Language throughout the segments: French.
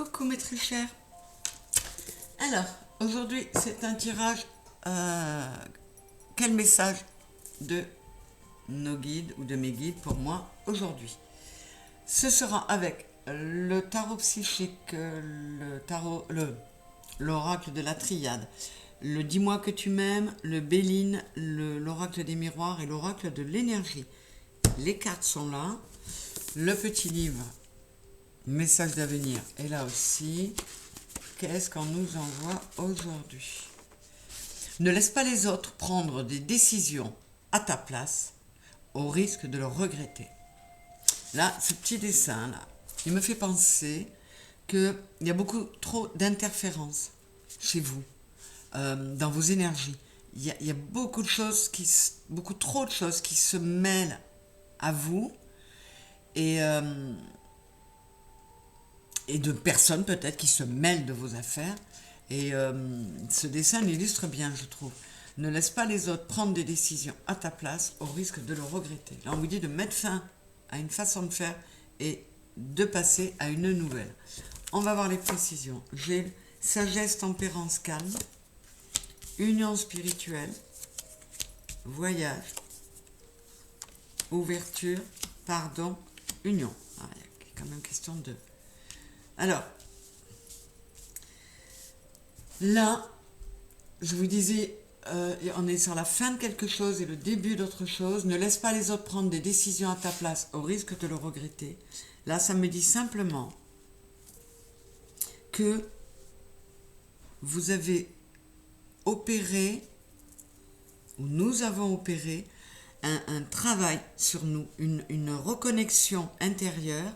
Coucou mes très chers. Alors, aujourd'hui c'est un tirage. Quel message de nos guides ou de mes guides pour moi aujourd'hui? Ce sera avec le tarot psychique, l'oracle de la triade, le dis-moi que tu m'aimes, le Béline, l'oracle des miroirs et l'oracle de l'énergie. Les cartes sont là. Le petit livre message d'avenir est là aussi. Qu'est-ce qu'on nous envoie aujourd'hui? Ne laisse pas les autres prendre des décisions à ta place au risque de le regretter. Là, ce petit dessin là, il me fait penser qu'il y a beaucoup trop d'interférences chez vous, dans vos énergies. Il y a beaucoup de choses beaucoup trop de choses qui se mêlent à vous et de personnes peut-être qui se mêlent de vos affaires. Et ce dessin l'illustre bien, je trouve. Ne laisse pas les autres prendre des décisions à ta place au risque de le regretter. Là, on vous dit de mettre fin à une façon de faire et de passer à une nouvelle. On va voir les précisions. J'ai sagesse, tempérance, calme, union spirituelle, voyage, ouverture, pardon, union. Ah, il y a quand même question de... Alors, là, je vous disais, on est sur la fin de quelque chose et le début d'autre chose. Ne laisse pas les autres prendre des décisions à ta place au risque de le regretter. Là, ça me dit simplement que vous avez opéré, ou nous avons opéré, un travail sur nous, une reconnexion intérieure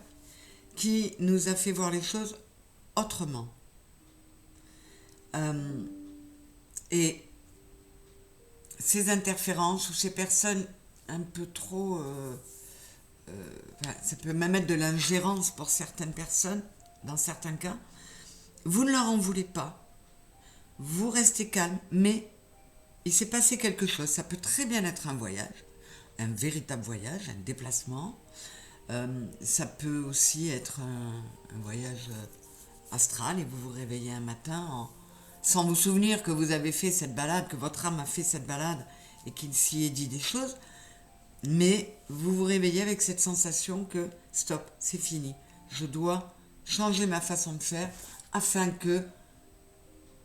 qui nous a fait voir les choses autrement. Et ces interférences ou ces personnes un peu trop... ça peut même être de l'ingérence pour certaines personnes, dans certains cas. Vous ne leur en voulez pas. Vous restez calme, mais il s'est passé quelque chose. Ça peut très bien être un voyage, un véritable voyage, un déplacement. Ça peut aussi être un voyage astral et vous vous réveillez un matin sans vous souvenir que vous avez fait cette balade, que votre âme a fait cette balade et qu'il s'y est dit des choses, mais vous vous réveillez avec cette sensation que stop, c'est fini, je dois changer ma façon de faire afin que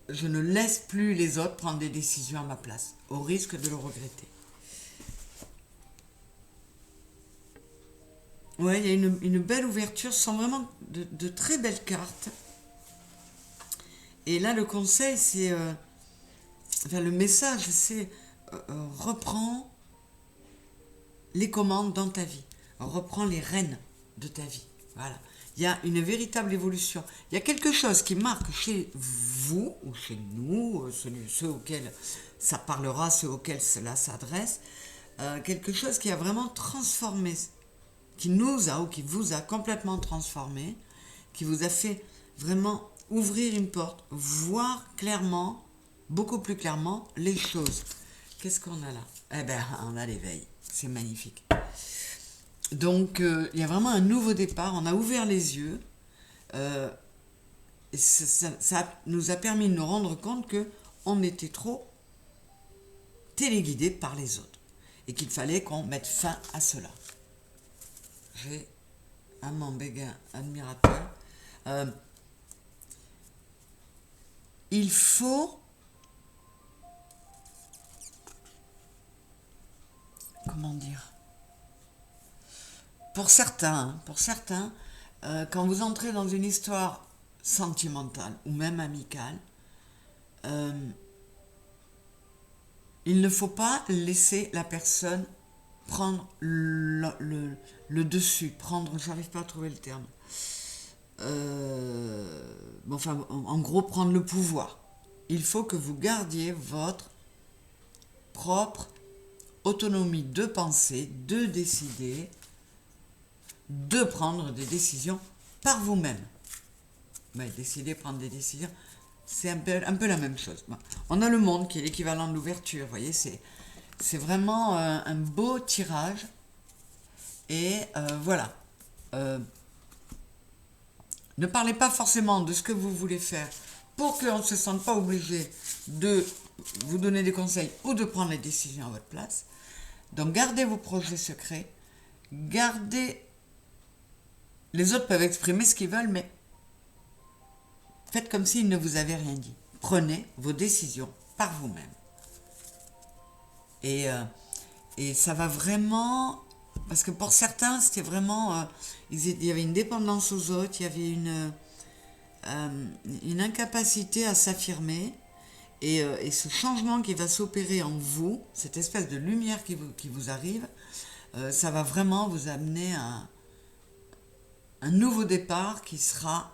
je ne laisse plus les autres prendre des décisions à ma place, au risque de le regretter. Ouais, il y a une belle ouverture, ce sont vraiment de très belles cartes. Et là, le conseil, c'est... le message, c'est reprends les commandes dans ta vie. Reprends les rênes de ta vie. Voilà. Il y a une véritable évolution. Il y a quelque chose qui marque chez vous, ou chez nous, ceux auxquels ça parlera, ceux auxquels cela s'adresse, quelque chose qui a vraiment transformé, qui nous a ou qui vous a complètement transformé, qui vous a fait vraiment ouvrir une porte, voir clairement, beaucoup plus clairement, les choses. Qu'est-ce qu'on a là? Eh bien, on a l'éveil. C'est magnifique. Donc, il y a vraiment un nouveau départ. On a ouvert les yeux. Et ça nous a permis de nous rendre compte qu'on était trop téléguidés par les autres. Et qu'il fallait qu'on mette fin à cela. J'ai un Béguin admirateur. Il faut... Comment dire? Pour certains, quand vous entrez dans une histoire sentimentale ou même amicale, il ne faut pas laisser la personne prendre le dessus, j'arrive pas à trouver le terme. En gros, prendre le pouvoir. Il faut que vous gardiez votre propre autonomie de penser, de décider, de prendre des décisions par vous-même. Mais décider, prendre des décisions, c'est un peu la même chose. Bon. On a le monde qui est l'équivalent de l'ouverture, vous voyez, c'est vraiment un beau tirage. Et voilà. Ne parlez pas forcément de ce que vous voulez faire pour qu'on ne se sente pas obligé de vous donner des conseils ou de prendre les décisions à votre place. Donc gardez vos projets secrets, gardez... Les autres peuvent exprimer ce qu'ils veulent, mais faites comme s'ils ne vous avaient rien dit. Prenez vos décisions par vous-même. Et ça va vraiment... Parce que pour certains, c'était vraiment... il y avait une dépendance aux autres, il y avait une incapacité à s'affirmer. Et ce changement qui va s'opérer en vous, cette espèce de lumière qui vous arrive, ça va vraiment vous amener à un nouveau départ qui sera,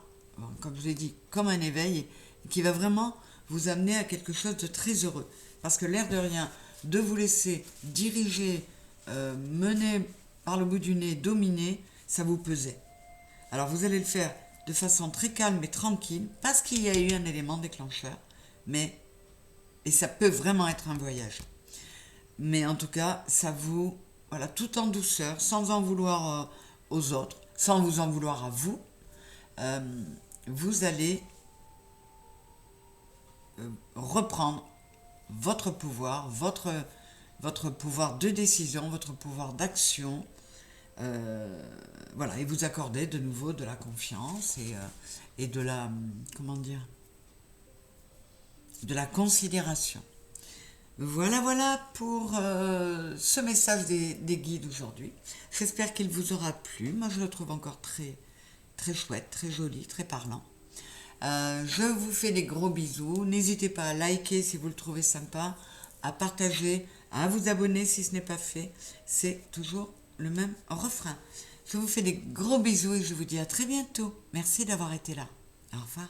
comme je l'ai dit, comme un éveil, et qui va vraiment vous amener à quelque chose de très heureux. Parce que l'air de rien, de vous laisser diriger, mener par le bout du nez, dominer, ça vous pesait. Alors vous allez le faire de façon très calme et tranquille, parce qu'il y a eu un élément déclencheur, et ça peut vraiment être un voyage. Mais en tout cas, ça vous, voilà, tout en douceur, sans en vouloir aux autres, sans vous en vouloir à vous, vous allez reprendre votre pouvoir, votre pouvoir de décision, votre pouvoir d'action, voilà, et vous accorder de nouveau de la confiance et de la, comment dire, de la considération. Voilà pour ce message des guides aujourd'hui. J'espère qu'il vous aura plu. Moi, je le trouve encore très, très chouette, très joli, très parlant. Je vous fais des gros bisous. N'hésitez pas à liker si vous le trouvez sympa, à partager, à vous abonner si ce n'est pas fait. C'est toujours le même refrain. Je vous fais des gros bisous et je vous dis à très bientôt. Merci d'avoir été là. Au revoir.